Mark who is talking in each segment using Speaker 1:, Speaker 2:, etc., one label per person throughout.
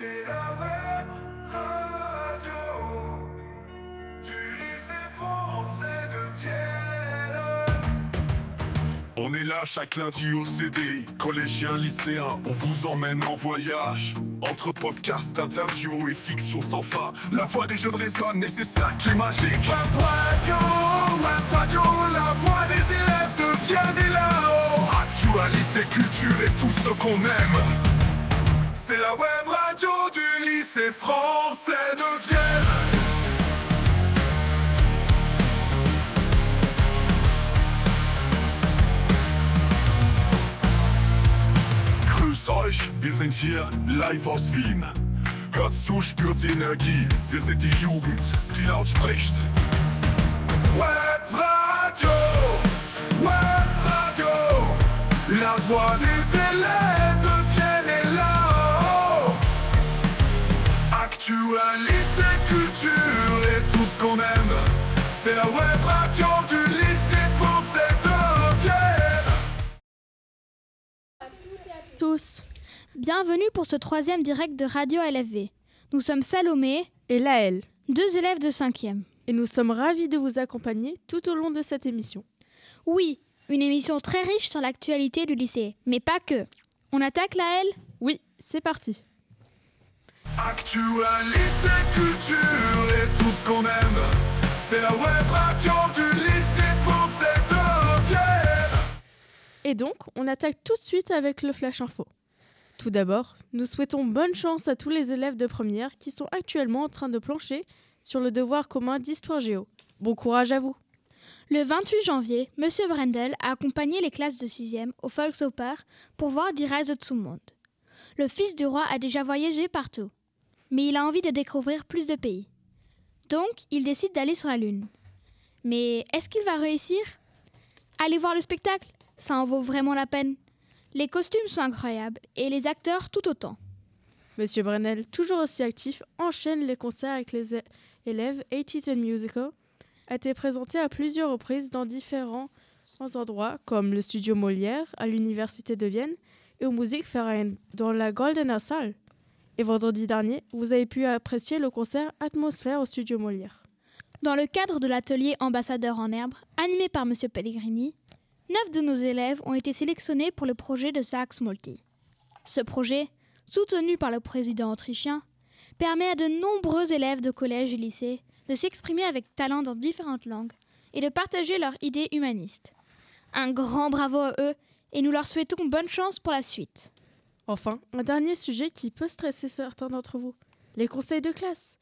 Speaker 1: Et la web radio du lycée français de Vienne. On est là chaque lundi au CDI, collégiens, lycéens, on vous emmène en voyage. Entre podcasts, interviews et fiction sans fin, la voix des jeunes résonne et c'est ça qui est magique. Web radio, la voix des élèves de Vienne et là-haut. Actualité, culture et tout ce qu'on aime. C'est la web radio du lycée français de Vienne. Grüß euch, wir sind hier live aus Wien. Hört zu, spürt die Energie, wir sind die Jugend, die laut spricht. Webradio, la voix des élèves de Vienne et là-haut. Actualité, culture et tout ce qu'on aime, c'est la web radio du lycée français de Vienne.
Speaker 2: Tous. Bienvenue pour ce 3e direct de Radio LFV. Nous sommes Salomé
Speaker 3: et Laëlle,
Speaker 2: 2 élèves de 5e.
Speaker 3: Et nous sommes ravis de vous accompagner tout au long de cette émission.
Speaker 2: Oui, une émission très riche sur l'actualité du lycée, mais pas que. On attaque, Laëlle ?
Speaker 3: Oui, c'est parti.
Speaker 1: Actualité, culture et tout ce qu'on aime, c'est la web radio du lycée français de Vienne.
Speaker 3: Et donc, on attaque tout de suite avec le Flash Info. Tout d'abord, nous souhaitons bonne chance à tous les élèves de première qui sont actuellement en train de plancher sur le devoir commun d'histoire géo. Bon courage à vous.
Speaker 2: Le 28 janvier, M. Brendel a accompagné les classes de 6e au Volksoper pour voir Die Reise zum Mond. Le fils du roi a déjà voyagé partout, mais il a envie de découvrir plus de pays. Donc, il décide d'aller sur la Lune. Mais est-ce qu'il va réussir ? Allez voir le spectacle, ça en vaut vraiment la peine. Les costumes sont incroyables et les acteurs tout autant.
Speaker 3: Monsieur Brendel, toujours aussi actif, enchaîne les concerts avec les élèves 80s and Musical, a été présenté à plusieurs reprises dans différents endroits, comme le studio Molière à l'Université de Vienne et au Musikverein dans la Goldener Saal. Et vendredi dernier, vous avez pu apprécier le concert Atmosphère au studio Molière.
Speaker 2: Dans le cadre de l'atelier Ambassadeurs en herbe, animé par M. Pellegrini, 9 de nos élèves ont été sélectionnés pour le projet de Sax Multi. Ce projet, soutenu par le président autrichien, permet à de nombreux élèves de collège et lycée de s'exprimer avec talent dans différentes langues et de partager leurs idées humanistes. Un grand bravo à eux et nous leur souhaitons bonne chance pour la suite.
Speaker 3: Enfin, un dernier sujet qui peut stresser certains d'entre vous, les conseils de classe.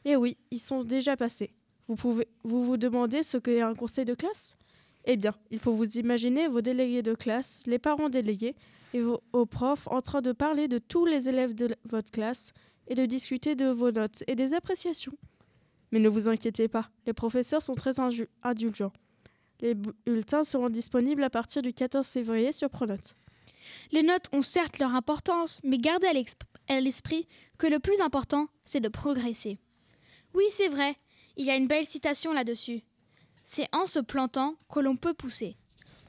Speaker 3: Et oui, ils sont déjà passés. Vous vous demandez ce qu'est un conseil de classe ? Eh bien, il faut vous imaginer vos délégués de classe, les parents délégués et vos profs en train de parler de tous les élèves de votre classe et de discuter de vos notes et des appréciations. Mais ne vous inquiétez pas, les professeurs sont très indulgents. Les bulletins seront disponibles à partir du 14 février sur Pronote.
Speaker 2: Les notes ont certes leur importance, mais gardez à l'esprit que le plus important, c'est de progresser. Oui, c'est vrai, il y a une belle citation là-dessus. C'est en se plantant que l'on peut pousser.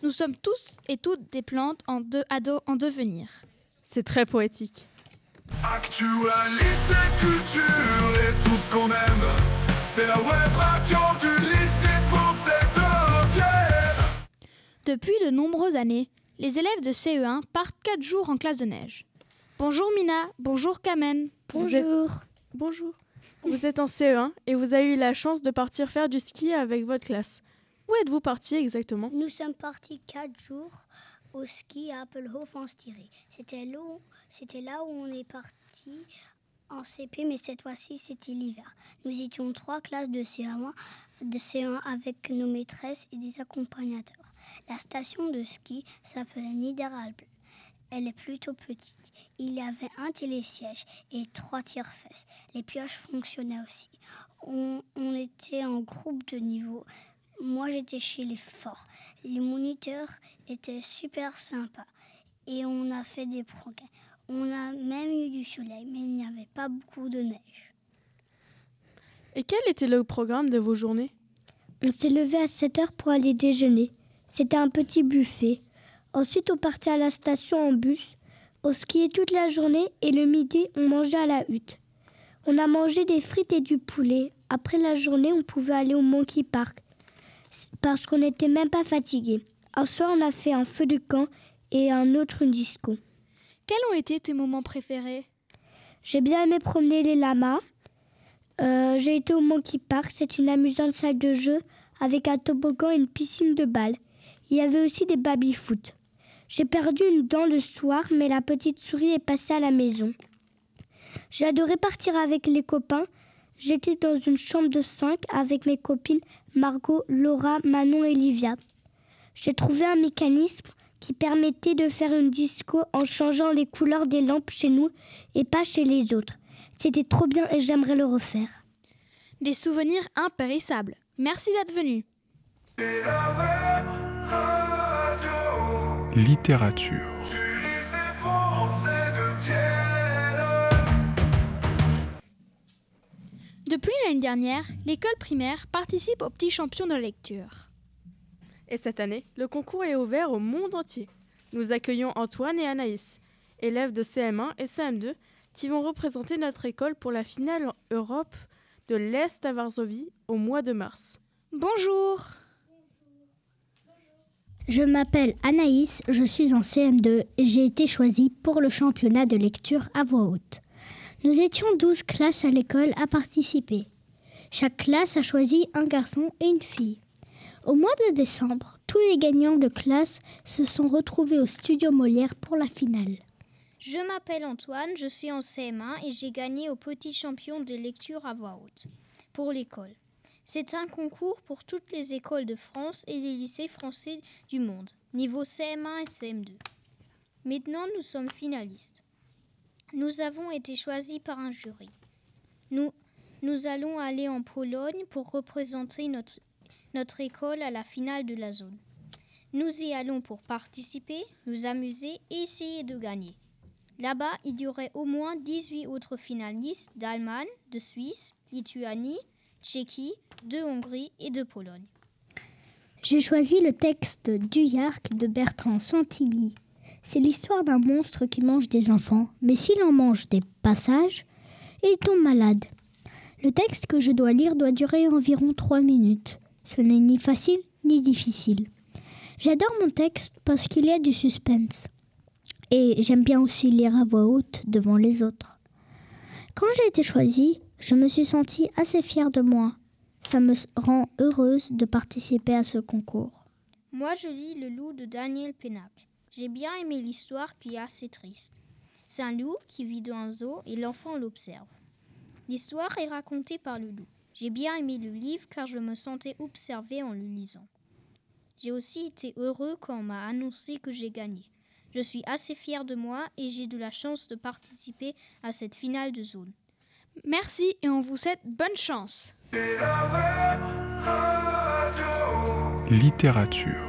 Speaker 2: Nous sommes tous et toutes des plantes en devenir.
Speaker 3: C'est très poétique.
Speaker 1: Actualité, culture et tout ce qu'on aime, c'est la web radio du lycée français de Vienne.
Speaker 2: Depuis de nombreuses années, les élèves de CE1 partent 4 jours en classe de neige. Bonjour Mina, bonjour Kamen.
Speaker 3: Bonjour. Bonjour. Vous êtes en CE1 et vous avez eu la chance de partir faire du ski avec votre classe. Où êtes-vous partis exactement ?
Speaker 4: Nous sommes partis 4 jours au ski à Appelhof en Styrie. C'était là où on est parti en CP, mais cette fois-ci, c'était l'hiver. Nous étions 3 classes de CE1 avec nos maîtresses et des accompagnateurs. La station de ski s'appelait Niederalp. Elle est plutôt petite. Il y avait un télésiège et 3 tire-fesses. Les pioches fonctionnaient aussi. On était en groupe de niveau. Moi, j'étais chez les forts. Les moniteurs étaient super sympas et on a fait des progrès. On a même eu du soleil, mais il n'y avait pas beaucoup de neige.
Speaker 3: Et quel était le programme de vos journées ?
Speaker 5: On s'est levé à 7h pour aller déjeuner. C'était un petit buffet. Ensuite, on partait à la station en bus au ski toute la journée et le midi, on mangeait à la hutte. On a mangé des frites et du poulet. Après la journée, on pouvait aller au Monkey Park parce qu'on n'était même pas fatigué. Un soir, on a fait un feu de camp et un autre une disco.
Speaker 2: Quels ont été tes moments préférés?
Speaker 5: J'ai bien aimé promener les lamas. J'ai été au Monkey Park, c'est une amusante salle de jeu avec un toboggan et une piscine de balles. Il y avait aussi des baby-foot. J'ai perdu une dent le soir, mais la petite souris est passée à la maison. J'ai adoré partir avec les copains. J'étais dans une chambre de 5 avec mes copines Margot, Laura, Manon et Livia. J'ai trouvé un mécanisme qui permettait de faire une disco en changeant les couleurs des lampes chez nous et pas chez les autres. C'était trop bien et j'aimerais le refaire.
Speaker 2: Des souvenirs impérissables. Merci d'être venu.
Speaker 1: Littérature.
Speaker 2: Depuis l'année dernière, l'école primaire participe aux petits champions de lecture.
Speaker 3: Et cette année, le concours est ouvert au monde entier. Nous accueillons Antoine et Anaïs, élèves de CM1 et CM2, qui vont représenter notre école pour la finale Europe de l'Est à Varsovie au mois de mars.
Speaker 2: Bonjour.
Speaker 5: Je m'appelle Anaïs, je suis en CM2 et j'ai été choisie pour le championnat de lecture à voix haute. Nous étions 12 classes à l'école à participer. Chaque classe a choisi un garçon et une fille. Au mois de décembre, tous les gagnants de classe se sont retrouvés au studio Molière pour la finale.
Speaker 6: Je m'appelle Antoine, je suis en CM1 et j'ai gagné au petit champion de lecture à voix haute pour l'école. C'est un concours pour toutes les écoles de France et des lycées français du monde, niveau CM1 et CM2. Maintenant, nous sommes finalistes. Nous avons été choisis par un jury. Nous allons aller en Pologne pour représenter notre école à la finale de la zone. Nous y allons pour participer, nous amuser et essayer de gagner. Là-bas, il y aurait au moins 18 autres finalistes d'Allemagne, de Suisse, Lituanie, Tchéquie, de Hongrie et de Pologne.
Speaker 5: J'ai choisi le texte d'Uyark de Bertrand Santilli. C'est l'histoire d'un monstre qui mange des enfants, mais s'il en mange des passages, il tombe malade. Le texte que je dois lire doit durer environ 3 minutes. Ce n'est ni facile ni difficile. J'adore mon texte parce qu'il y a du suspense. Et j'aime bien aussi lire à voix haute devant les autres. Quand j'ai été choisie, je me suis sentie assez fière de moi. Ça me rend heureuse de participer à ce concours.
Speaker 6: Moi, je lis Le loup de Daniel Pénac. J'ai bien aimé l'histoire qui est assez triste. C'est un loup qui vit dans un zoo et l'enfant l'observe. L'histoire est racontée par le loup. J'ai bien aimé le livre car je me sentais observée en le lisant. J'ai aussi été heureux quand on m'a annoncé que j'ai gagné. Je suis assez fière de moi et j'ai de la chance de participer à cette finale de zone.
Speaker 2: Merci et on vous souhaite bonne chance.
Speaker 1: Littérature.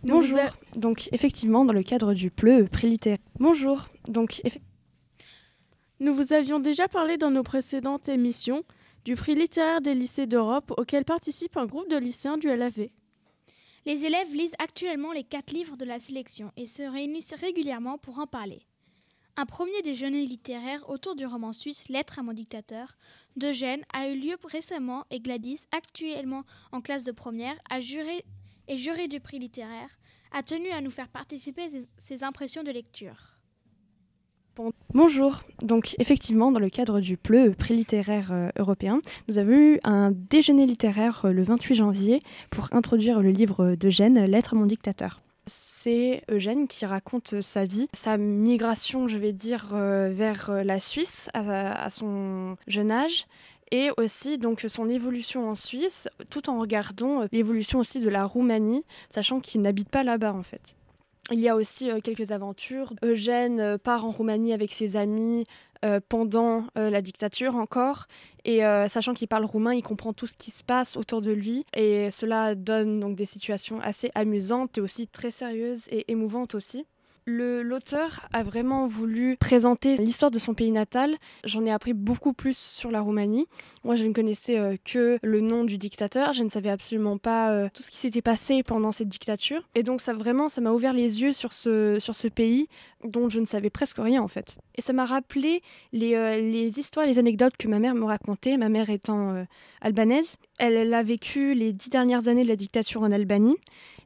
Speaker 3: Bonjour.
Speaker 7: Donc effectivement, dans le cadre du PLE, prix littéraire. Bonjour.
Speaker 3: Nous vous avions déjà parlé dans nos précédentes émissions du prix littéraire des lycées d'Europe auquel participe un groupe de lycéens du LAV.
Speaker 2: Les élèves lisent actuellement les 4 livres de la sélection et se réunissent régulièrement pour en parler. Un premier déjeuner littéraire autour du roman suisse Lettre à mon dictateur d'Eugène a eu lieu récemment et Gladys, actuellement en classe de première, juré du prix littéraire, a tenu à nous faire participer à ses impressions de lecture.
Speaker 7: Bonjour. Donc effectivement, dans le cadre du PLE, prix littéraire européen, nous avons eu un déjeuner littéraire le 28 janvier pour introduire le livre d'Eugène, Lettre à mon dictateur. C'est Eugène qui raconte sa vie, sa migration, je vais dire, vers la Suisse à son jeune âge, et aussi donc son évolution en Suisse, tout en regardant l'évolution aussi de la Roumanie, sachant qu'il n'habite pas là-bas en fait. Il y a aussi quelques aventures. Eugène part en Roumanie avec ses amis pendant la dictature encore. Et sachant qu'il parle roumain, il comprend tout ce qui se passe autour de lui. Et cela donne donc des situations assez amusantes et aussi très sérieuses et émouvantes aussi. L'auteur a vraiment voulu présenter l'histoire de son pays natal. J'en ai appris beaucoup plus sur la Roumanie. Moi, je ne connaissais que le nom du dictateur. Je ne savais absolument pas tout ce qui s'était passé pendant cette dictature. Et donc, ça m'a ouvert les yeux sur ce pays dont je ne savais presque rien, en fait. Et ça m'a rappelé les histoires, les anecdotes que ma mère me racontait, ma mère étant albanaise. Elle a vécu les 10 dernières années de la dictature en Albanie.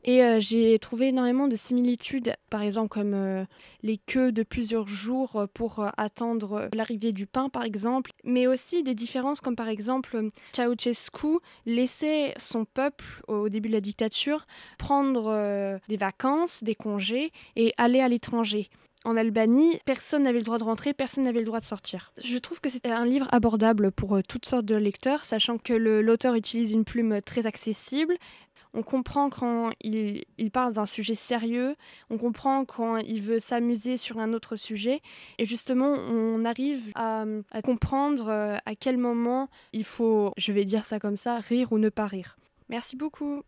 Speaker 7: Et j'ai trouvé énormément de similitudes, par exemple comme les queues de plusieurs jours pour attendre l'arrivée du pain, par exemple, mais aussi des différences comme par exemple Ceausescu laissait son peuple au début de la dictature prendre des vacances, des congés et aller à l'étranger. En Albanie, personne n'avait le droit de rentrer, personne n'avait le droit de sortir. Je trouve que c'est un livre abordable pour toutes sortes de lecteurs, sachant que l'auteur utilise une plume très accessible. On comprend quand il parle d'un sujet sérieux, on comprend quand il veut s'amuser sur un autre sujet. Et justement, on arrive à comprendre à quel moment il faut, je vais dire ça comme ça, rire ou ne pas rire. Merci beaucoup.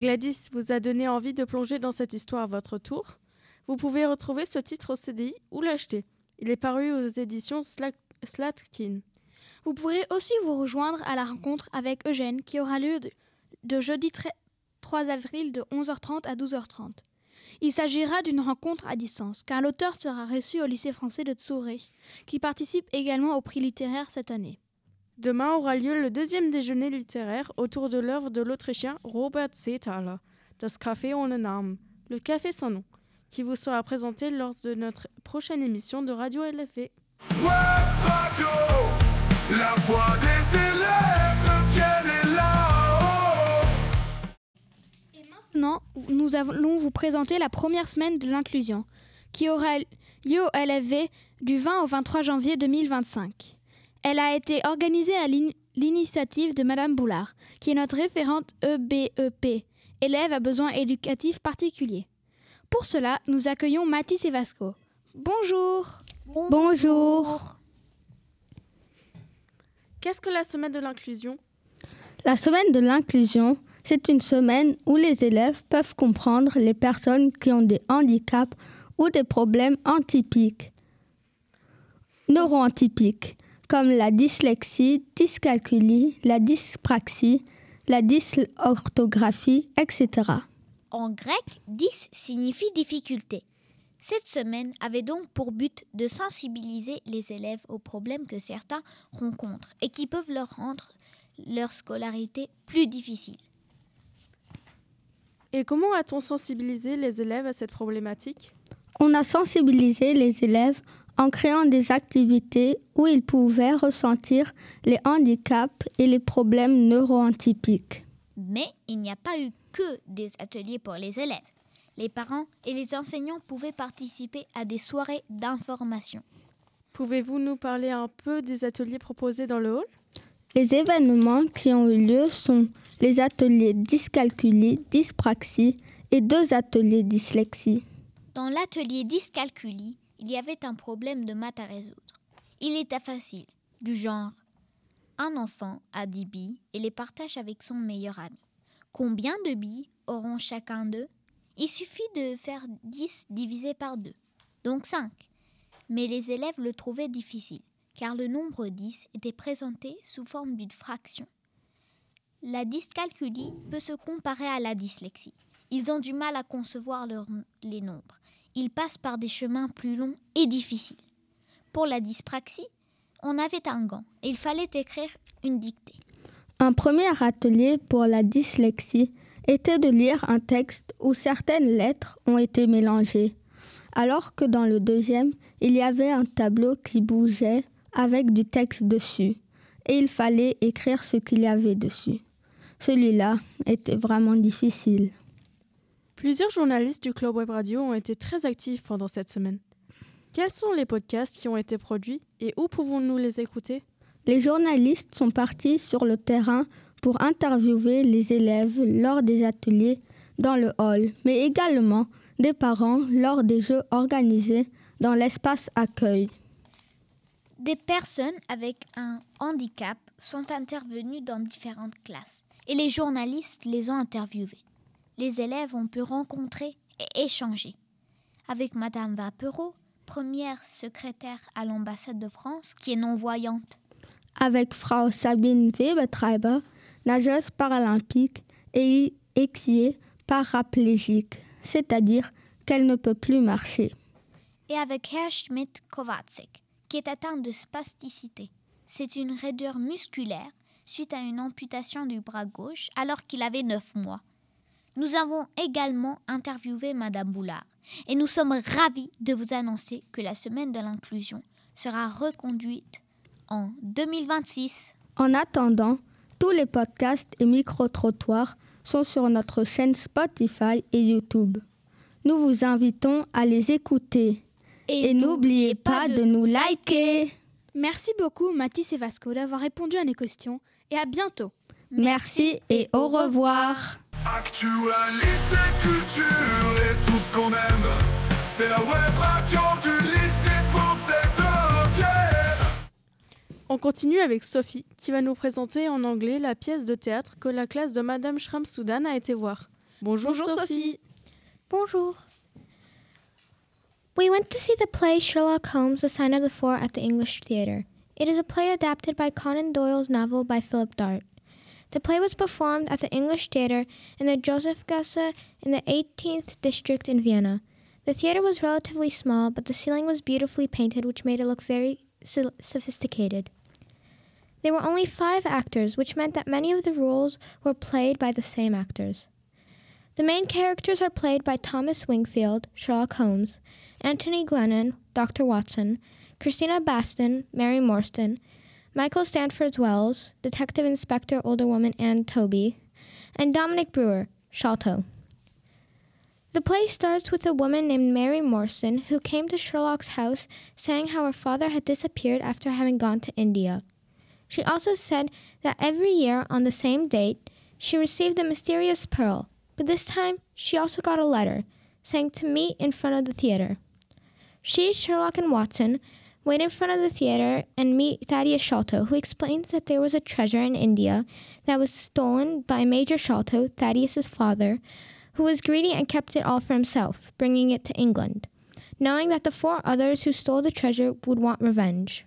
Speaker 3: Gladys vous a donné envie de plonger dans cette histoire à votre tour. Vous pouvez retrouver ce titre au CDI ou l'acheter. Il est paru aux éditions Slatkin.
Speaker 2: Vous pourrez aussi vous rejoindre à la rencontre avec Eugène qui aura lieu de jeudi 3 avril de 11h30 à 12h30. Il s'agira d'une rencontre à distance, car l'auteur sera reçu au lycée français de Zurich, qui participe également au prix littéraire cette année.
Speaker 3: Demain aura lieu le deuxième déjeuner littéraire autour de l'œuvre de l'Autrichien Robert Seethaler, Das Café ohne Namen, le café sans nom, qui vous sera présenté lors de notre prochaine émission de Radio LFV.
Speaker 1: Web Radio, la voix des élèves, bien est là-haut.
Speaker 2: Maintenant, nous allons vous présenter la première semaine de l'inclusion, qui aura lieu au LFV du 20 au 23 janvier 2025. Elle a été organisée à l'initiative de Madame Boulard, qui est notre référente EBEP, élève à besoins éducatifs particuliers. Pour cela, nous accueillons Mathis et Vasco. Bonjour.
Speaker 5: Bonjour.
Speaker 3: Qu'est-ce que la semaine de l'inclusion ?
Speaker 5: La semaine de l'inclusion, c'est une semaine où les élèves peuvent comprendre les personnes qui ont des handicaps ou des problèmes neuroatypiques, comme la dyslexie, dyscalculie, la dyspraxie, la dysorthographie, etc.
Speaker 6: En grec, dys signifie difficulté. Cette semaine avait donc pour but de sensibiliser les élèves aux problèmes que certains rencontrent et qui peuvent leur rendre leur scolarité plus difficile.
Speaker 3: Et comment a-t-on sensibilisé les élèves à cette problématique ?
Speaker 5: On a sensibilisé les élèves en créant des activités où ils pouvaient ressentir les handicaps et les problèmes neuroatypiques.
Speaker 6: Mais il n'y a pas eu que des ateliers pour les élèves. Les parents et les enseignants pouvaient participer à des soirées d'information.
Speaker 3: Pouvez-vous nous parler un peu des ateliers proposés dans le hall ?
Speaker 5: Les événements qui ont eu lieu sont les ateliers dyscalculie, dyspraxie et 2 ateliers dyslexie.
Speaker 6: Dans l'atelier dyscalculie, il y avait un problème de maths à résoudre. Il était facile, du genre un enfant a 10 billes et les partage avec son meilleur ami. Combien de billes auront chacun d'eux ? Il suffit de faire 10 divisé par 2, donc 5. Mais les élèves le trouvaient difficile, car le nombre 10 était présenté sous forme d'une fraction. La dyscalculie peut se comparer à la dyslexie. Ils ont du mal à concevoir les nombres. Ils passent par des chemins plus longs et difficiles. Pour la dyspraxie, on avait un gant et il fallait écrire une dictée.
Speaker 5: Un premier atelier pour la dyslexie était de lire un texte où certaines lettres ont été mélangées, alors que dans le deuxième, il y avait un tableau qui bougeait avec du texte dessus, et il fallait écrire ce qu'il y avait dessus. Celui-là était vraiment difficile.
Speaker 3: Plusieurs journalistes du Club Web Radio ont été très actifs pendant cette semaine. Quels sont les podcasts qui ont été produits et où pouvons-nous les écouter ?
Speaker 5: Les journalistes sont partis sur le terrain pour interviewer les élèves lors des ateliers dans le hall, mais également des parents lors des jeux organisés dans l'espace accueil.
Speaker 6: Des personnes avec un handicap sont intervenues dans différentes classes et les journalistes les ont interviewés. Les élèves ont pu rencontrer et échanger.
Speaker 8: avec Madame Vapereau, première secrétaire à l'ambassade de France, qui est non-voyante.
Speaker 5: Avec Frau Sabine Webetreiber, nageuse paralympique et qui est paraplégique, c'est-à-dire qu'elle ne peut plus marcher.
Speaker 8: Et avec Herr Schmidt-Kovacsik, qui est atteint de spasticité. C'est une raideur musculaire suite à une amputation du bras gauche alors qu'il avait 9 mois. Nous avons également interviewé Madame Boulard et nous sommes ravis de vous annoncer que la semaine de l'inclusion sera reconduite en 2026.
Speaker 5: En attendant, tous les podcasts et micro-trottoirs sont sur notre chaîne Spotify et YouTube. Nous vous invitons à les écouter. Et n'oubliez pas de nous liker.
Speaker 2: Merci beaucoup Mathis et Vasco d'avoir répondu à nos questions et à bientôt.
Speaker 5: Merci et au revoir.
Speaker 1: Actualité, culture et tout ce qu'on aime, c'est la web radio du lycée français de Vienne.
Speaker 3: On continue avec Sophie, qui va nous présenter en anglais la pièce de théâtre que la classe de Madame Schramm-Soudan a été voir. Bonjour Sophie.
Speaker 9: Bonjour. We went to see the play Sherlock Holmes, The Sign of the Four at the English Theatre. It is a play adapted by Conan Doyle's novel by Philip Dart. The play was performed at the English Theatre in the Josefgasse in the 18th district in Vienna. The theatre was relatively small, but the ceiling was beautifully painted, which made it look very sophisticated. There were only 5 actors, which meant that many of the roles were played by the same actors. The main characters are played by Thomas Wingfield, Sherlock Holmes, Anthony Glennon, Dr. Watson, Christina Baston, Mary Morstan, Michael Stanford Wells, Detective Inspector Older Woman Anne Toby, and Dominic Brewer, Sholto. The play starts with a woman named Mary Morstan who came to Sherlock's house saying how her father had disappeared after having gone to India. She also said that every year on the same date, she received a mysterious pearl, but this time she also got a letter saying to meet in front of the theater. She, Sherlock, and Watson wait in front of the theater and meet Thaddeus Sholto, who explains that there was a treasure in India that was stolen by Major Sholto, Thaddeus's father, who was greedy and kept it all for himself, bringing it to England, knowing that the 4 others who stole the treasure would want revenge.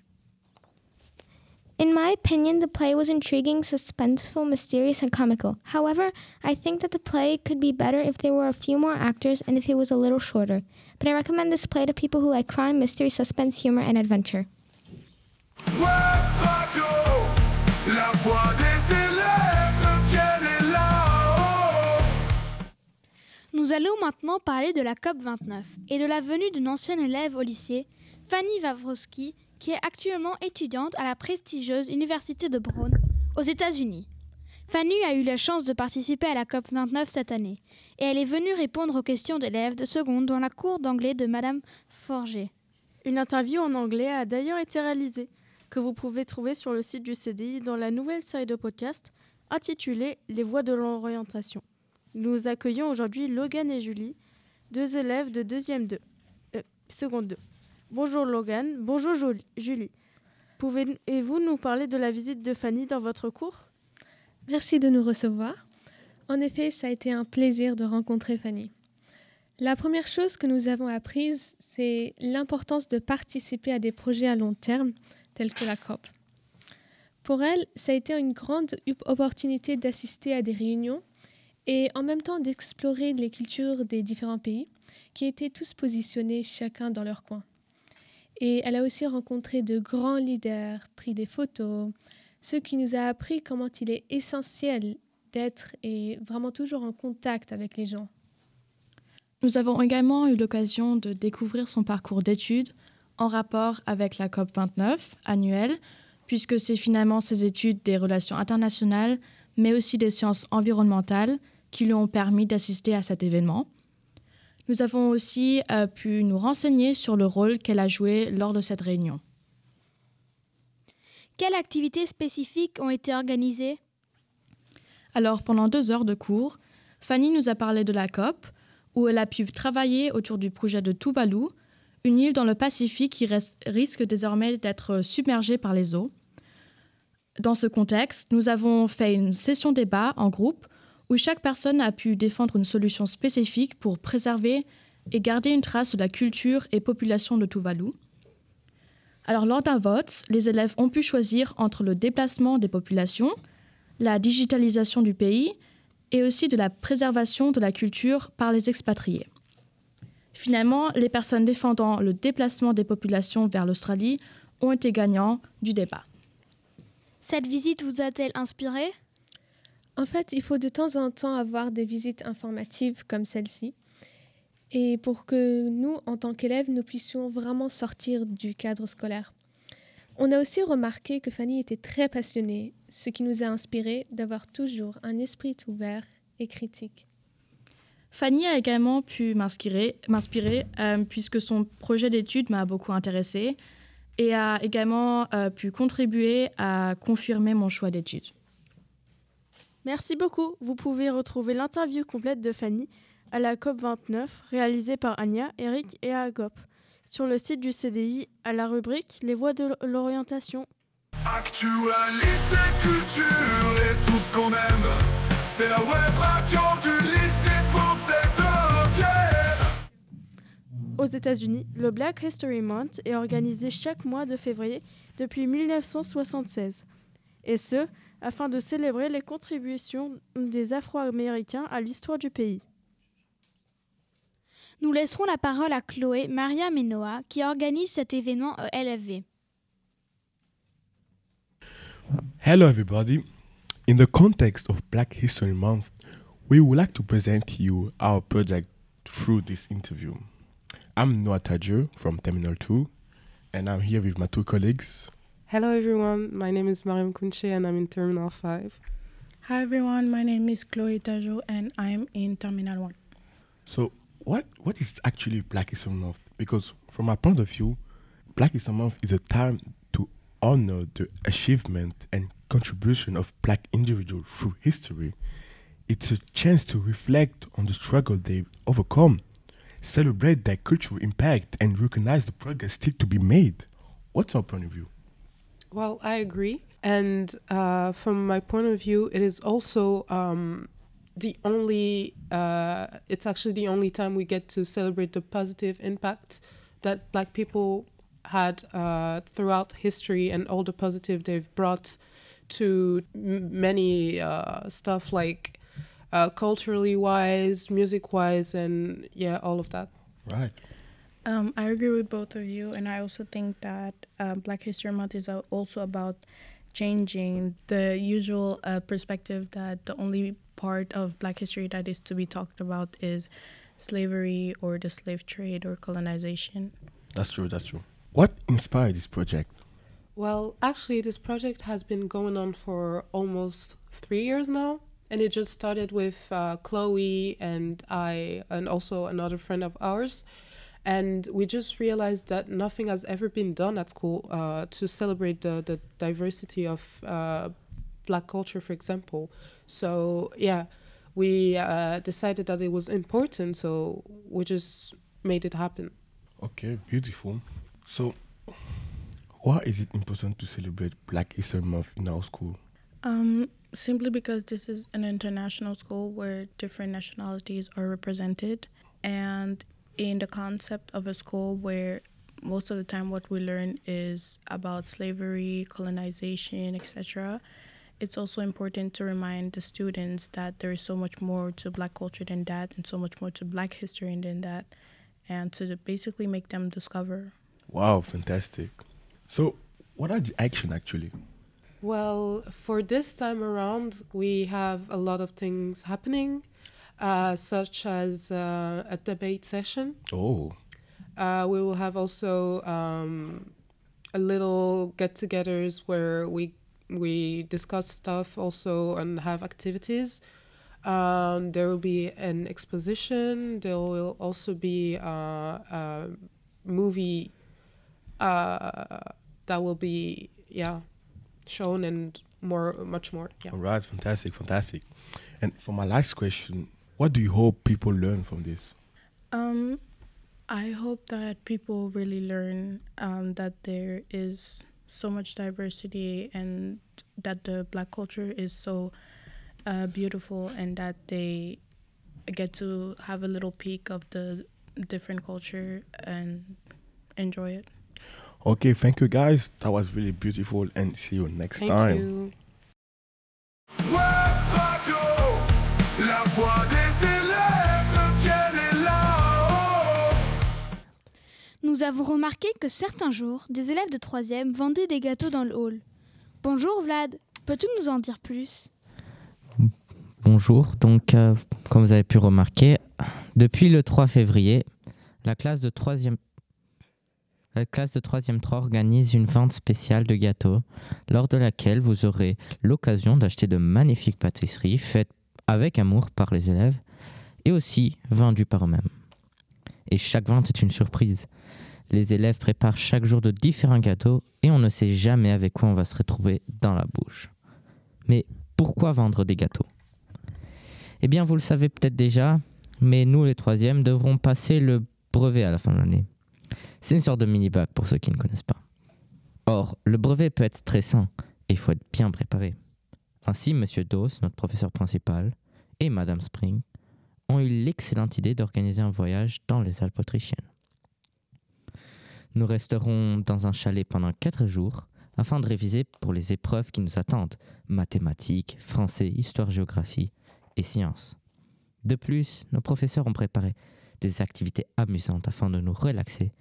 Speaker 9: In my opinion, the play was intriguing, suspenseful, mysterious, and comical. However, I think that the play could be better if there were a few more actors and if it was a little shorter. But I recommend this play to people who like crime, mystery, suspense, humor, and adventure.
Speaker 1: Web radio, la voix des élèves de Vienne est là-haut.
Speaker 2: Nous allons maintenant parler de la COP29 et de la venue d'une ancienne élève au lycée, Fanny Wawrowski, qui est actuellement étudiante à la prestigieuse Université de Brown, aux États-Unis. Fanny a eu la chance de participer à la COP29 cette année, et elle est venue répondre aux questions d'élèves de seconde dans la cour d'anglais de Madame Forger.
Speaker 3: Une interview en anglais a d'ailleurs été réalisée, que vous pouvez trouver sur le site du CDI dans la nouvelle série de podcasts intitulée « Les voies de l'orientation ». Nous accueillons aujourd'hui Logan et Julie, 2 élèves de seconde 2. Bonjour Logan, bonjour Julie. Pouvez-vous nous parler de la visite de Fanny dans votre cours ?
Speaker 10: Merci de nous recevoir. En effet, ça a été un plaisir de rencontrer Fanny. La première chose que nous avons apprise, c'est l'importance de participer à des projets à long terme, tels que la COP. Pour elle, ça a été une grande opportunité d'assister à des réunions et en même temps d'explorer les cultures des différents pays qui étaient tous positionnés chacun dans leur coin. Et elle a aussi rencontré de grands leaders, pris des photos, ce qui nous a appris comment il est essentiel d'être et vraiment toujours en contact avec les gens.
Speaker 7: Nous avons également eu l'occasion de découvrir son parcours d'études en rapport avec la COP29 annuelle, puisque c'est finalement ses études des relations internationales, mais aussi des sciences environnementales qui lui ont permis d'assister à cet événement. Nous avons aussi pu nous renseigner sur le rôle qu'elle a joué lors de cette réunion.
Speaker 2: Quelles activités spécifiques ont été organisées ?
Speaker 7: Alors, pendant 2 heures de cours, Fanny nous a parlé de la COP, où elle a pu travailler autour du projet de Tuvalu, une île dans le Pacifique qui risque désormais d'être submergée par les eaux. Dans ce contexte, nous avons fait une session débat en groupe où chaque personne a pu défendre une solution spécifique pour préserver
Speaker 11: et garder une trace de la culture et population de Tuvalu. Alors, lors d'un vote, les élèves ont pu choisir entre le déplacement des populations, la digitalisation du pays et aussi de la préservation de la culture par les expatriés. Finalement, les personnes défendant le déplacement des populations vers l'Australie ont été gagnants du débat.
Speaker 2: Cette visite vous a-t-elle inspiré ?
Speaker 10: En fait, il faut de temps en temps avoir des visites informatives comme celle-ci. Et pour que nous, en tant qu'élèves, nous puissions vraiment sortir du cadre scolaire. On a aussi remarqué que Fanny était très passionnée, ce qui nous a inspiré d'avoir toujours un esprit ouvert et critique.
Speaker 11: Fanny a également pu m'inspirer puisque son projet d'études m'a beaucoup intéressée et a également pu contribuer à confirmer mon choix d'études.
Speaker 3: Merci beaucoup. Vous pouvez retrouver l'interview complète de Fanny à la COP29 réalisée par Anya, Eric et Agop sur le site du CDI à la rubrique Les voies de l'orientation.
Speaker 1: Actualité, culture et tout ce qu'on aime, c'est la web radio du lycée français de Vienne.
Speaker 3: Aux États-Unis, le Black History Month est organisé chaque mois de février depuis 1976. Et ce, afin de célébrer les contributions des Afro-Américains à l'histoire du pays.
Speaker 2: Nous laisserons la parole à Chloé, Mariam et Noah qui organisent cet événement au LFV.
Speaker 12: Hello everybody. In the context of Black History Month, we would like to present to you our project through this interview. I'm Noah Tadjur from Terminal 2 and I'm here with my two colleagues.
Speaker 13: Hello everyone, my name is Mariam Kounche and I'm in Terminal 5.
Speaker 14: Hi everyone, my name is Chloé Tajo and I'm in Terminal 1.
Speaker 12: So what is actually Black History Month? Because from my point of view, Black History Month is a time to honor the achievement and contribution of Black individuals through history. It's a chance to reflect on the struggle they've overcome, celebrate their cultural impact and recognize the progress still to be made. What's our point of view?
Speaker 13: Well, I agree. And from my point of view, it is also it's actually the only time we get to celebrate the positive impact that Black people had throughout history and all the positive they've brought to many stuff like culturally wise, music wise, and yeah, all of that.
Speaker 12: Right.
Speaker 14: I agree with both of you, and I also think that Black History Month is also about changing the usual perspective that the only part of Black history that is to be talked about is slavery or the slave trade or colonization.
Speaker 12: That's true. What inspired this project?
Speaker 13: Well, actually, this project has been going on for almost 3 years now. And it just started with Chloe and I, and also another friend of ours. And we just realized that nothing has ever been done at school to celebrate the diversity of Black culture, for example. So, yeah, we decided that it was important, so we just made it happen.
Speaker 12: Okay, beautiful. So, why is it important to celebrate Black History Month in our school?
Speaker 14: Simply because this is an international school where different nationalities are represented, and in the concept of a school where most of the time what we learn is about slavery, colonization, etc., it's also important to remind the students that there is so much more to Black culture than that, and so much more to Black history than that, and to basically make them discover.
Speaker 12: Wow, fantastic. So, what are the action actually?
Speaker 13: Well, for this time around, we have a lot of things happening, such as a debate session.
Speaker 12: Oh.
Speaker 13: We will have also a little get-togethers where we discuss stuff also and have activities. There will be an exposition. There will also be a movie that will be, shown and much more. Yeah.
Speaker 12: All right, fantastic. And for my last question, what do you hope people learn from this?
Speaker 14: I hope that people really learn that there is so much diversity and that the Black culture is so beautiful, and that they get to have a little peek of the different culture and enjoy it.
Speaker 12: Okay, thank you guys. That was really beautiful and see you next
Speaker 13: Thank
Speaker 12: time.
Speaker 13: you.
Speaker 1: Web Radio, la voix des élèves devienne là-haut.
Speaker 2: Nous avons remarqué que certains jours, des élèves de 3e vendaient des gâteaux dans le hall. Bonjour Vlad, peux-tu nous en dire plus ?
Speaker 15: Bonjour, donc comme vous avez pu remarquer, depuis le 3 février, la classe de 3e 3 organise une vente spéciale de gâteaux, lors de laquelle vous aurez l'occasion d'acheter de magnifiques pâtisseries faites avec amour par les élèves et aussi vendues par eux-mêmes. Et chaque vente est une surprise. Les élèves préparent chaque jour de différents gâteaux et on ne sait jamais avec quoi on va se retrouver dans la bouche. Mais pourquoi vendre des gâteaux ? Eh bien, vous le savez peut-être déjà, mais nous les 3e devrons passer le brevet à la fin de l'année. C'est une sorte de mini-bac pour ceux qui ne connaissent pas. Or, le brevet peut être stressant et il faut être bien préparé. Ainsi, Monsieur Doss, notre professeur principal, et Madame Spring ont eu l'excellente idée d'organiser un voyage dans les Alpes autrichiennes. Nous resterons dans un chalet pendant 4 jours afin de réviser pour les épreuves qui nous attendent, mathématiques, français, histoire-géographie et sciences. De plus, nos professeurs ont préparé des activités amusantes afin de nous relaxer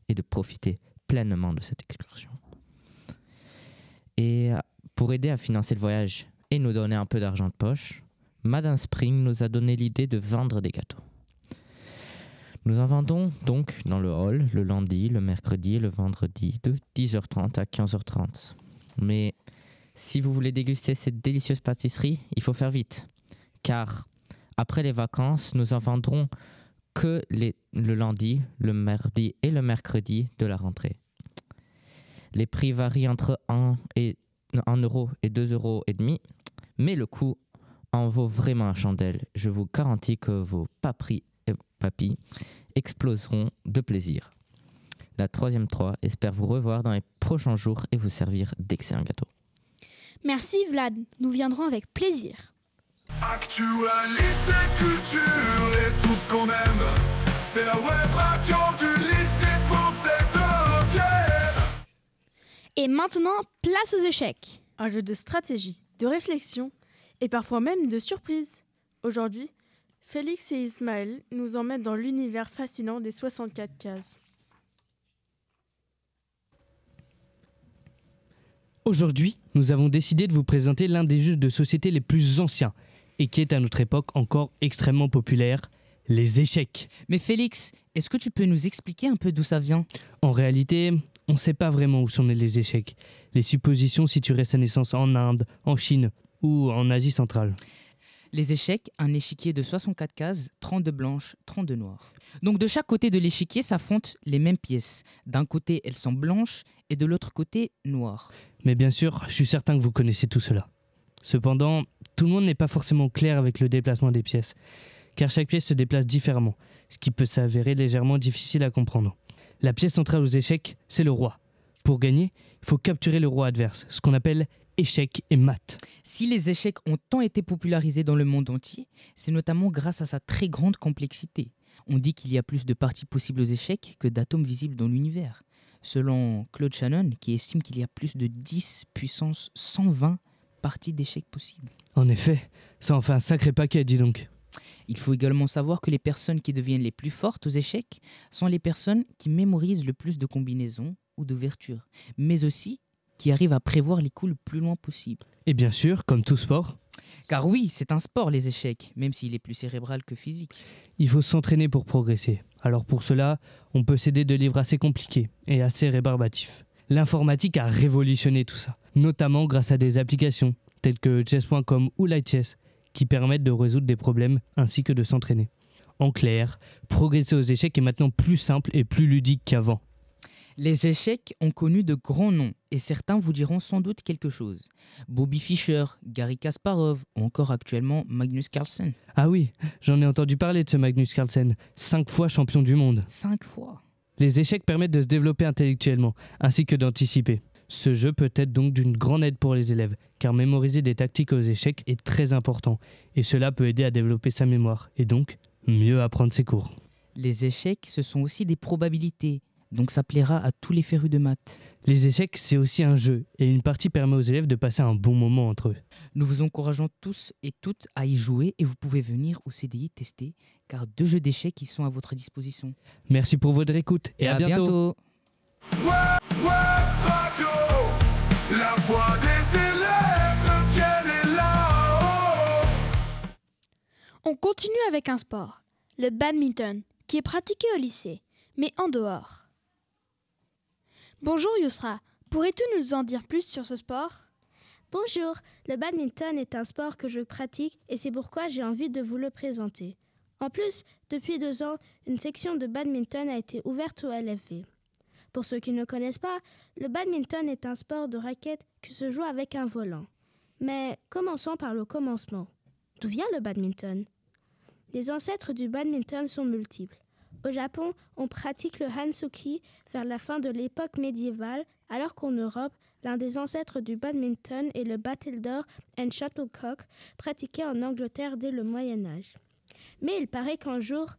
Speaker 15: et de profiter pleinement de cette excursion. Et pour aider à financer le voyage et nous donner un peu d'argent de poche, Madame Spring nous a donné l'idée de vendre des gâteaux. Nous en vendons donc dans le hall le lundi, le mercredi et le vendredi de 10h30 à 15h30. Mais si vous voulez déguster cette délicieuse pâtisserie, il faut faire vite, car après les vacances, nous en vendrons que le lundi, le mardi et le mercredi de la rentrée. Les prix varient entre 1 euro et 2,5 €, mais le coût en vaut vraiment la chandelle. Je vous garantis que vos papis exploseront de plaisir. La 3e 3 espère vous revoir dans les prochains jours et vous servir d'excellents gâteaux.
Speaker 2: Merci Vlad, nous viendrons avec plaisir.
Speaker 1: Actualité, culture et tout ce qu'on aime, c'est la web radio du lycée français de Vienne.
Speaker 2: Et maintenant, place aux échecs.
Speaker 3: Un jeu de stratégie, de réflexion et parfois même de surprise. Aujourd'hui, Félix et Ismaël nous emmènent dans l'univers fascinant des 64 cases.
Speaker 16: Aujourd'hui, nous avons décidé de vous présenter l'un des jeux de société les plus anciens et qui est à notre époque encore extrêmement populaire, les échecs.
Speaker 17: Mais Félix, est-ce que tu peux nous expliquer un peu d'où ça vient ?
Speaker 16: En réalité, on ne sait pas vraiment où sont nés les échecs. Les suppositions situeraient sa naissance en Inde, en Chine ou en Asie centrale.
Speaker 17: Les échecs, un échiquier de 64 cases, 32 blanches, 32 noires. Donc de chaque côté de l'échiquier s'affrontent les mêmes pièces. D'un côté, elles sont blanches et de l'autre côté, noires.
Speaker 16: Mais bien sûr, je suis certain que vous connaissez tout cela. Cependant, tout le monde n'est pas forcément clair avec le déplacement des pièces, car chaque pièce se déplace différemment, ce qui peut s'avérer légèrement difficile à comprendre. La pièce centrale aux échecs, c'est le roi. Pour gagner, il faut capturer le roi adverse, ce qu'on appelle échecs et maths.
Speaker 17: Si les échecs ont tant été popularisés dans le monde entier, c'est notamment grâce à sa très grande complexité. On dit qu'il y a plus de parties possibles aux échecs que d'atomes visibles dans l'univers. Selon Claude Shannon, qui estime qu'il y a plus de 10 puissance 120 parties d'échecs possibles.
Speaker 16: En effet, ça en fait un sacré paquet, dis donc.
Speaker 17: Il faut également savoir que les personnes qui deviennent les plus fortes aux échecs sont les personnes qui mémorisent le plus de combinaisons ou d'ouvertures, mais aussi qui arrivent à prévoir les coups le plus loin possible.
Speaker 16: Et bien sûr, comme tout sport.
Speaker 17: Car oui, c'est un sport les échecs, même s'il est plus cérébral que physique.
Speaker 16: Il faut s'entraîner pour progresser. Alors pour cela, on peut s'aider de livres assez compliqués et assez rébarbatifs. L'informatique a révolutionné tout ça, notamment grâce à des applications telles que chess.com ou LightChess, qui permettent de résoudre des problèmes ainsi que de s'entraîner. En clair, progresser aux échecs est maintenant plus simple et plus ludique qu'avant.
Speaker 17: Les échecs ont connu de grands noms et certains vous diront sans doute quelque chose. Bobby Fischer, Garry Kasparov ou encore actuellement Magnus Carlsen.
Speaker 16: Ah oui, j'en ai entendu parler de ce Magnus Carlsen, 5 fois champion du monde.
Speaker 17: 5 fois.
Speaker 16: Les échecs permettent de se développer intellectuellement ainsi que d'anticiper. Ce jeu peut être donc d'une grande aide pour les élèves, car mémoriser des tactiques aux échecs est très important et cela peut aider à développer sa mémoire et donc mieux apprendre ses cours.
Speaker 17: Les échecs, ce sont aussi des probabilités. Donc ça plaira à tous les férus de maths.
Speaker 16: Les échecs, c'est aussi un jeu, et une partie permet aux élèves de passer un bon moment entre eux.
Speaker 17: Nous vous encourageons tous et toutes à y jouer et vous pouvez venir au CDI tester, car 2 jeux d'échecs qui sont à votre disposition.
Speaker 16: Merci pour votre écoute, et à bientôt.
Speaker 1: Radio, la voix des élèves, vienne est là-haut.
Speaker 2: On continue avec un sport, le badminton, qui est pratiqué au lycée, mais en dehors. Bonjour Yousra, pourrais-tu nous en dire plus sur ce sport ?
Speaker 3: Bonjour, le badminton est un sport que je pratique et c'est pourquoi j'ai envie de vous le présenter. En plus, depuis 2 ans, une section de badminton a été ouverte au LFV. Pour ceux qui ne connaissent pas, le badminton est un sport de raquette qui se joue avec un volant. Mais commençons par le commencement. D'où vient le badminton ? Les ancêtres du badminton sont multiples. Au Japon, on pratique le hansuki vers la fin de l'époque médiévale, alors qu'en Europe, l'un des ancêtres du badminton est le battledore and shuttlecock, pratiqué en Angleterre dès le Moyen-Âge. Mais il paraît qu'un jour,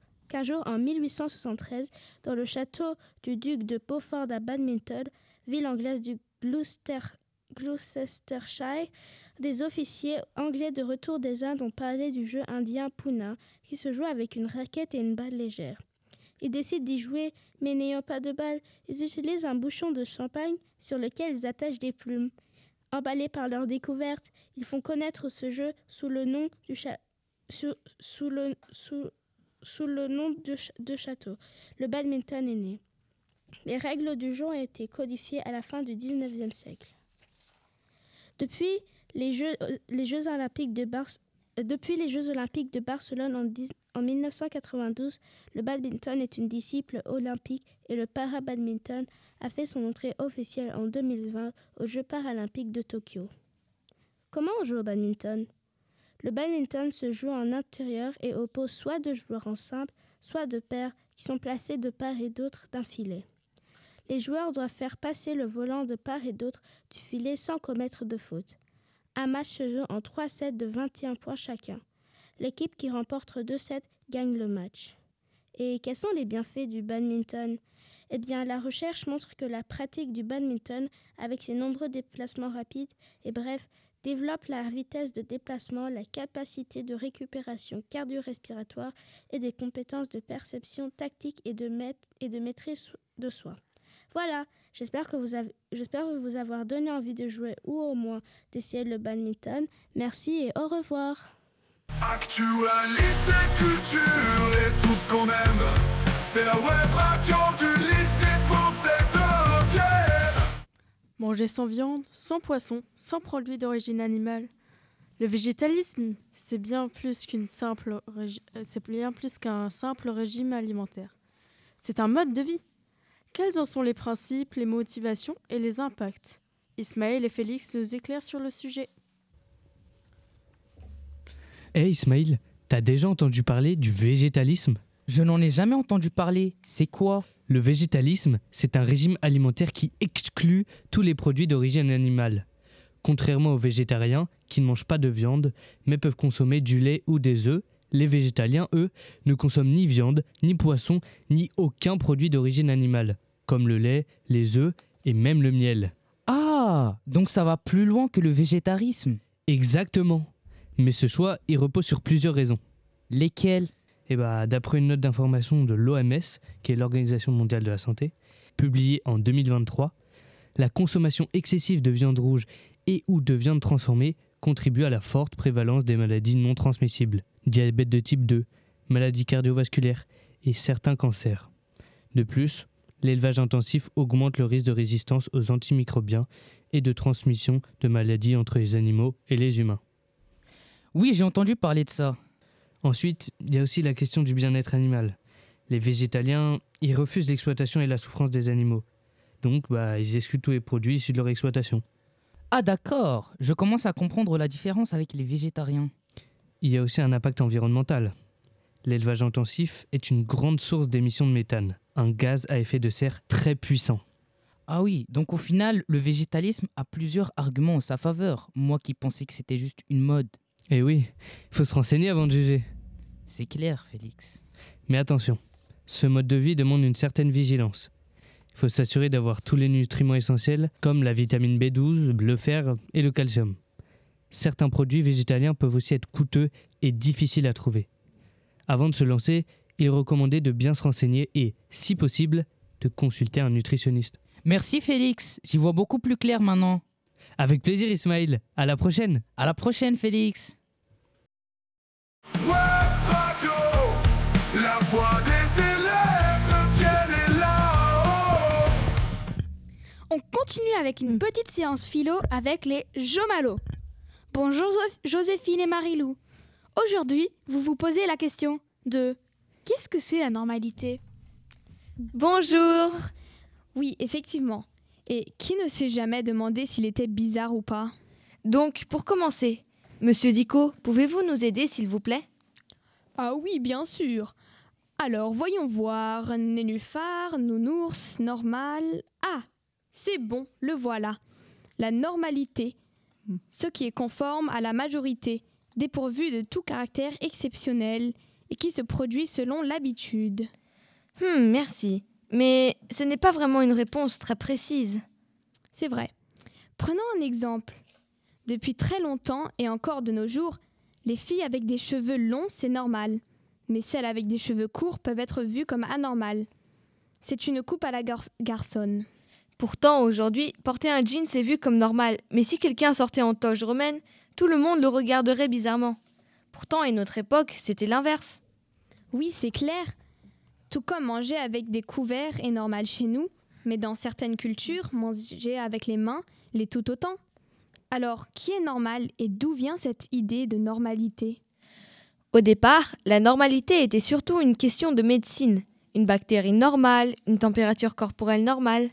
Speaker 3: en 1873, dans le château du duc de Beaufort à Badminton, ville anglaise du Gloucestershire, des officiers anglais de retour des Indes ont parlé du jeu indien Puna, qui se joue avec une raquette et une balle légère. Ils décident d'y jouer, mais n'ayant pas de balle, ils utilisent un bouchon de champagne sur lequel ils attachent des plumes. Emballés par leur découverte, ils font connaître ce jeu sous le nom de château. Le badminton est né. Les règles du jeu ont été codifiées à la fin du XIXe siècle. Depuis les Jeux olympiques de Barcelone en 1992, le badminton est une discipline olympique et le para-badminton a fait son entrée officielle en 2020 aux Jeux paralympiques de Tokyo. Comment on joue au badminton ? Le badminton se joue en intérieur et oppose soit 2 joueurs en simple, soit 2 paires qui sont placés de part et d'autre d'un filet. Les joueurs doivent faire passer le volant de part et d'autre du filet sans commettre de faute. Un match se joue en 3 sets de 21 points chacun. L'équipe qui remporte 2 sets gagne le match. Et quels sont les bienfaits du badminton ? Eh bien, la recherche montre que la pratique du badminton, avec ses nombreux déplacements rapides et brefs, développe la vitesse de déplacement, la capacité de récupération cardio-respiratoire et des compétences de perception tactique et de maîtrise de soi. Voilà, j'espère vous avoir donné envie de jouer ou au moins d'essayer le badminton. Merci et au revoir.
Speaker 1: Actualité, culture et tout ce qu'on aime, c'est la web radio du lycée français de Vienne.
Speaker 3: Manger sans viande, sans poisson, sans produits d'origine animale. Le végétalisme, c'est bien plus qu'un simple régime alimentaire. C'est un mode de vie. Quels en sont les principes, les motivations et les impacts ? Ismaël et Félix nous éclairent sur le sujet.
Speaker 16: Hey Ismaël, t'as déjà entendu parler du végétalisme ?
Speaker 17: Je n'en ai jamais entendu parler. C'est quoi ?
Speaker 16: Le végétalisme, c'est un régime alimentaire qui exclut tous les produits d'origine animale. Contrairement aux végétariens, qui ne mangent pas de viande, mais peuvent consommer du lait ou des œufs, les végétaliens, eux, ne consomment ni viande, ni poisson, ni aucun produit d'origine animale, comme le lait, les œufs et même le miel.
Speaker 17: Ah, donc ça va plus loin que le végétarisme.
Speaker 16: Exactement. Mais ce choix, il repose sur plusieurs raisons.
Speaker 17: Lesquelles ?
Speaker 16: D'après une note d'information de l'OMS, qui est l'Organisation mondiale de la santé, publiée en 2023, la consommation excessive de viande rouge et ou de viande transformée contribue à la forte prévalence des maladies non transmissibles, diabète de type 2, maladies cardiovasculaires et certains cancers. De plus, l'élevage intensif augmente le risque de résistance aux antimicrobiens et de transmission de maladies entre les animaux et les humains.
Speaker 17: Oui, j'ai entendu parler de ça.
Speaker 16: Ensuite, il y a aussi la question du bien-être animal. Les végétaliens, ils refusent l'exploitation et la souffrance des animaux. Donc, ils excluent tous les produits issus de leur exploitation.
Speaker 17: Ah d'accord, je commence à comprendre la différence avec les végétariens.
Speaker 16: Il y a aussi un impact environnemental. L'élevage intensif est une grande source d'émissions de méthane, un gaz à effet de serre très puissant.
Speaker 17: Ah oui, donc au final, le végétalisme a plusieurs arguments en sa faveur. Moi qui pensais que c'était juste une mode.
Speaker 16: Eh oui, il faut se renseigner avant de juger.
Speaker 17: C'est clair, Félix.
Speaker 16: Mais attention, Ce mode de vie demande une certaine vigilance. Il faut s'assurer d'avoir tous les nutriments essentiels comme la vitamine B12, le fer et le calcium. Certains produits végétaliens peuvent aussi être coûteux et difficiles à trouver. Avant de se lancer, il est recommandé de bien se renseigner et, si possible, de consulter un nutritionniste.
Speaker 17: Merci Félix, j'y vois beaucoup plus clair maintenant.
Speaker 16: Avec plaisir Ismaël, à la prochaine.
Speaker 17: À la prochaine Félix.
Speaker 1: Web Radio, la voix des élèves, viennent là-haut.
Speaker 2: On continue avec une petite séance philo avec les Jomalos. Bonjour Joséphine et Marilou. Aujourd'hui, vous vous posez la question de qu'est-ce que c'est la normalité ?
Speaker 9: Bonjour.
Speaker 2: Oui, effectivement. Et qui ne s'est jamais demandé s'il était bizarre ou pas ?
Speaker 9: Donc, pour commencer, Monsieur Dico, pouvez-vous nous aider s'il vous plaît ?
Speaker 2: Ah oui, bien sûr. Alors, voyons voir. Nénuphar, nounours, normal. Ah, c'est bon, le voilà. La normalité, ce qui est conforme à la majorité, dépourvu de tout caractère exceptionnel et qui se produit selon l'habitude.
Speaker 9: Merci. Mais ce n'est pas vraiment une réponse très précise.
Speaker 2: C'est vrai. Prenons un exemple. Depuis très longtemps et encore de nos jours, les filles avec des cheveux longs, c'est normal. Mais celles avec des cheveux courts peuvent être vues comme anormales. C'est une coupe à la garçonne.
Speaker 9: Pourtant, aujourd'hui, porter un jean, c'est vu comme normal. Mais si quelqu'un sortait en toge romaine, tout le monde le regarderait bizarrement. Pourtant, à notre époque, c'était l'inverse.
Speaker 2: Oui, c'est clair. Tout comme manger avec des couverts est normal chez nous, mais dans certaines cultures, manger avec les mains l'est tout autant. Alors, qui est normal et d'où vient cette idée de normalité ?
Speaker 9: Au départ, la normalité était surtout une question de médecine. Une bactérie normale, une température corporelle normale.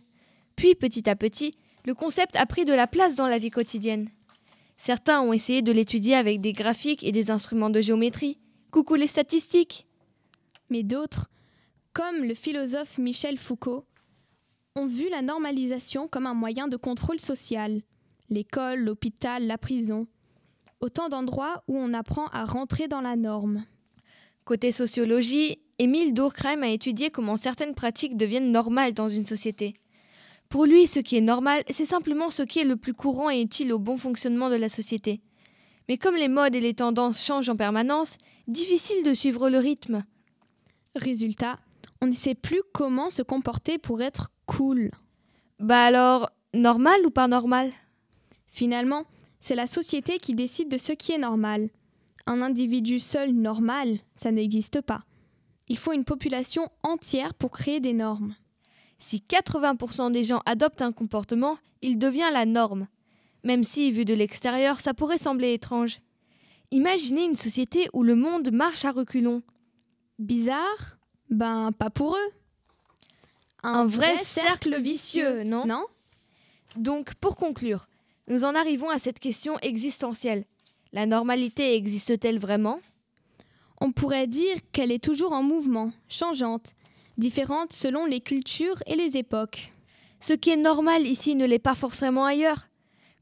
Speaker 9: Puis, petit à petit, le concept a pris de la place dans la vie quotidienne. Certains ont essayé de l'étudier avec des graphiques et des instruments de géométrie. Coucou les statistiques !
Speaker 2: Mais d'autres, comme le philosophe Michel Foucault, ont vu la normalisation comme un moyen de contrôle social. L'école, l'hôpital, la prison. Autant d'endroits où on apprend à rentrer dans la norme.
Speaker 9: Côté sociologie, Émile Durkheim a étudié comment certaines pratiques deviennent normales dans une société. Pour lui, ce qui est normal, c'est simplement ce qui est le plus courant et utile au bon fonctionnement de la société. Mais comme les modes et les tendances changent en permanence, difficile de suivre le rythme.
Speaker 2: Résultat, on ne sait plus comment se comporter pour être cool.
Speaker 9: Bah alors, normal ou pas normal ?
Speaker 2: Finalement, c'est la société qui décide de ce qui est normal. Un individu seul normal, ça n'existe pas. Il faut une population entière pour créer des normes.
Speaker 9: Si 80% des gens adoptent un comportement, il devient la norme. Même si, vu de l'extérieur, ça pourrait sembler étrange. Imaginez une société où le monde marche à reculons.
Speaker 2: Bizarre ? Ben, pas pour eux.
Speaker 9: Un vrai cercle vicieux, non ?
Speaker 2: Non ?
Speaker 9: Donc, pour conclure, nous en arrivons à cette question existentielle. La normalité existe-t-elle vraiment ?
Speaker 2: On pourrait dire qu'elle est toujours en mouvement, changeante, différente selon les cultures et les époques.
Speaker 9: Ce qui est normal ici ne l'est pas forcément ailleurs.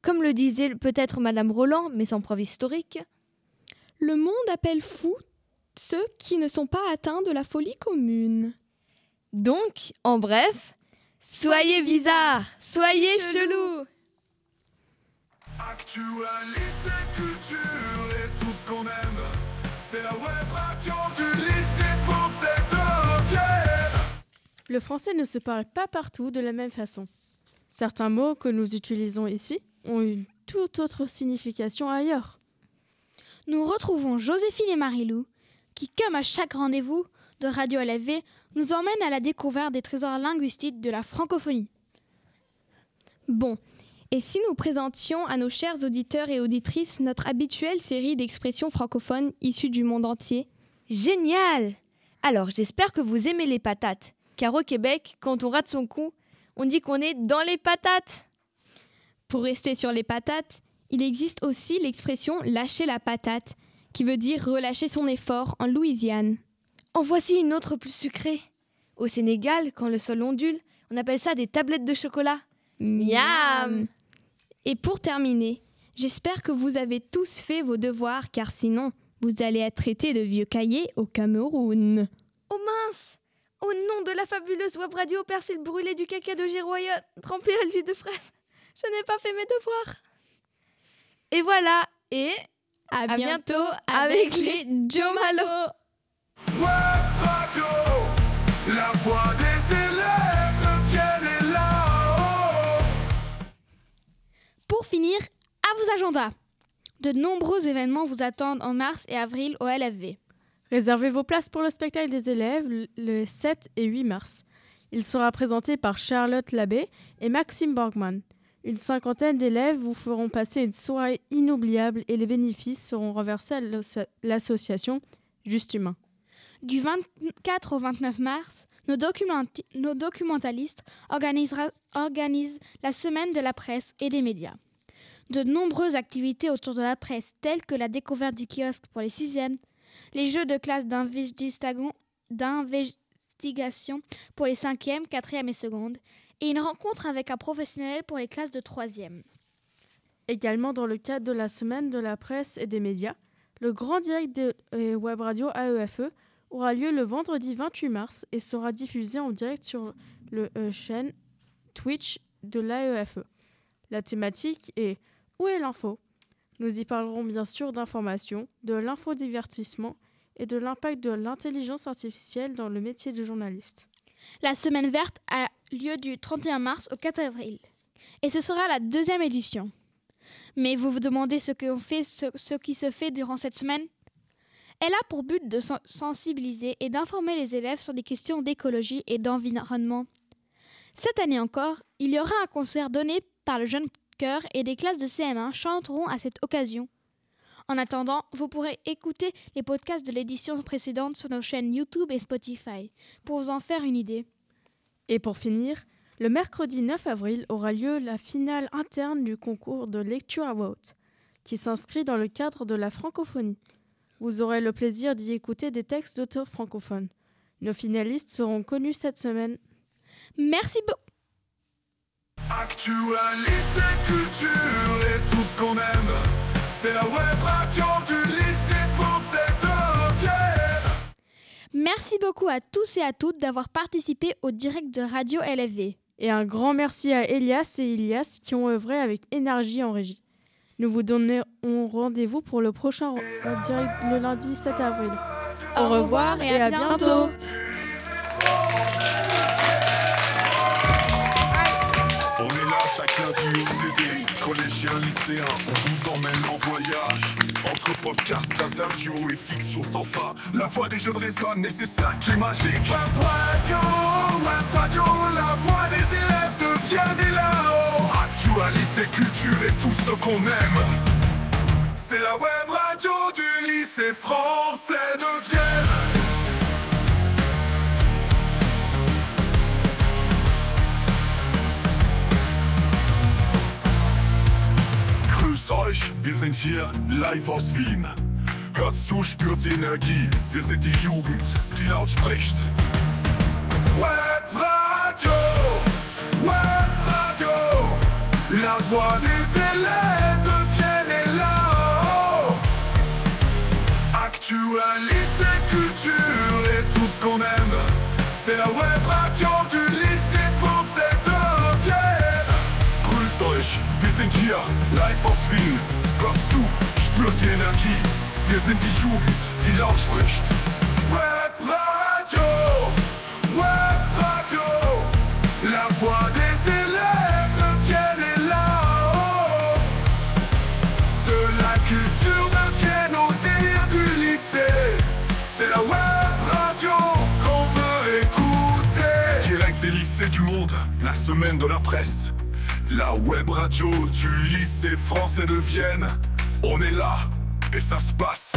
Speaker 9: Comme le disait peut-être Madame Roland, mais sans preuve historique.
Speaker 2: Le monde appelle fou ceux qui ne sont pas atteints de la folie commune.
Speaker 9: Donc, en bref, soyez bizarres, soyez chelous.
Speaker 1: Actualité, culture et tout ce qu'on aime, c'est la web radio du lycée français de Vienne.
Speaker 3: Le français ne se parle pas partout de la même façon. Certains mots que nous utilisons ici ont une toute autre signification ailleurs.
Speaker 2: Nous retrouvons Joséphine et Marilou, qui, comme à chaque rendez-vous de Radio LFV, nous emmènent à la découverte des trésors linguistiques de la francophonie. Bon, et si nous présentions à nos chers auditeurs et auditrices notre habituelle série d'expressions francophones issues du monde entier ?
Speaker 9: Génial ! Alors, j'espère que vous aimez les patates, car au Québec, quand on rate son coup, on dit qu'on est dans les patates.
Speaker 2: Pour rester sur les patates, il existe aussi l'expression « lâcher la patate », qui veut dire relâcher son effort en Louisiane.
Speaker 9: En voici une autre plus sucrée. Au Sénégal, quand le sol ondule, on appelle ça des tablettes de chocolat. Miam !
Speaker 2: Et pour terminer, j'espère que vous avez tous fait vos devoirs, car sinon, vous allez être traités de vieux cahiers au Cameroun.
Speaker 9: Oh mince !
Speaker 3: Au nom de la fabuleuse web radio persil brûlé du caca de Giroya trempé à l'huile de fraise, je n'ai pas fait mes devoirs. Et voilà, et à bientôt avec les Joe Malo.
Speaker 1: Web Radio, la voix des élèves viennent là-haut.
Speaker 2: Pour finir, à vos agendas. De nombreux événements vous attendent en mars et avril au LFV.
Speaker 3: Réservez vos places pour le spectacle des élèves le 7 et 8 mars. Il sera présenté par Charlotte Labbé et Maxime Borgman. Une cinquantaine d'élèves vous feront passer une soirée inoubliable et les bénéfices seront reversés à l'association Juste Humain.
Speaker 2: Du 24 au 29 mars, nos documentalistes organisent la semaine de la presse et des médias. De nombreuses activités autour de la presse, telles que la découverte du kiosque pour les 6e, les jeux de classe d'investigation pour les 5e, 4e et secondes, et une rencontre avec un professionnel pour les classes de 3e.
Speaker 3: Également dans le cadre de la semaine de la presse et des médias, le grand direct de Web Radio AEFE aura lieu le vendredi 28 mars et sera diffusé en direct sur le chaîne Twitch de l'AEFE. La thématique est « Où est l'info ?». Nous y parlerons bien sûr d'information, de l'infodivertissement et de l'impact de l'intelligence artificielle dans le métier de journaliste.
Speaker 2: La semaine verte a lieu du 31 mars au 4 avril et ce sera la 2e édition. Mais vous vous demandez ce qui se fait durant cette semaine ? Elle a pour but de sensibiliser et d'informer les élèves sur des questions d'écologie et d'environnement. Cette année encore, il y aura un concert donné par le jeune chœur et des classes de CM1 chanteront à cette occasion. En attendant, vous pourrez écouter les podcasts de l'édition précédente sur nos chaînes YouTube et Spotify pour vous en faire une idée.
Speaker 3: Et pour finir, le mercredi 9 avril aura lieu la finale interne du concours de lecture à voix haute, qui s'inscrit dans le cadre de la francophonie. Vous aurez le plaisir d'y écouter des textes d'auteurs francophones. Nos finalistes seront connus cette semaine.
Speaker 2: Merci beaucoup.
Speaker 1: Actualité, culture et tout ce qu'on aime. C'est la web radio du lycée français de Vienne.
Speaker 2: Merci beaucoup à tous et à toutes d'avoir participé au direct de Radio LFV.
Speaker 3: Et un grand merci à Elias et Ilias qui ont œuvré avec énergie en régie. Nous vous donnons rendez-vous pour le prochain direct le lundi 7 avril.
Speaker 2: Au revoir et à bientôt.
Speaker 1: On est là chaque lundi au CD, collégiens, lycéens, on vous emmène en voyage. Entre podcasts, interviews et fiction sans fin, la voix des jeunes résonne et c'est ça qui est magique. Web radio, la voix des élèves de Vienne et là-haut. Actualité, culture et tout ce qu'on aime. C'est la web radio du lycée français de Vienne. Grüß euch, wir sind hier live aus Wien. Hört zu, spürt die Energie. Wir sind die Jugend, die laut spricht. Web Radio, la voix des élèves de Vienne et là-haut. Actualité, culture et tout ce qu'on aime. C'est la web radio du lycée français de Vienne. Grüß euch, wir sind hier, live aus Wien. Hört zu, spürt die Energie. Wir sind die Jugend, die laut spricht. Web Radio, la voix des élèves de Vienne et là-haut. De la culture de Vienne au délire du lycée. C'est la web radio qu'on veut écouter. Direct des lycées du monde, la semaine de la presse. La web radio du lycée français de Vienne. On est là et ça se passe.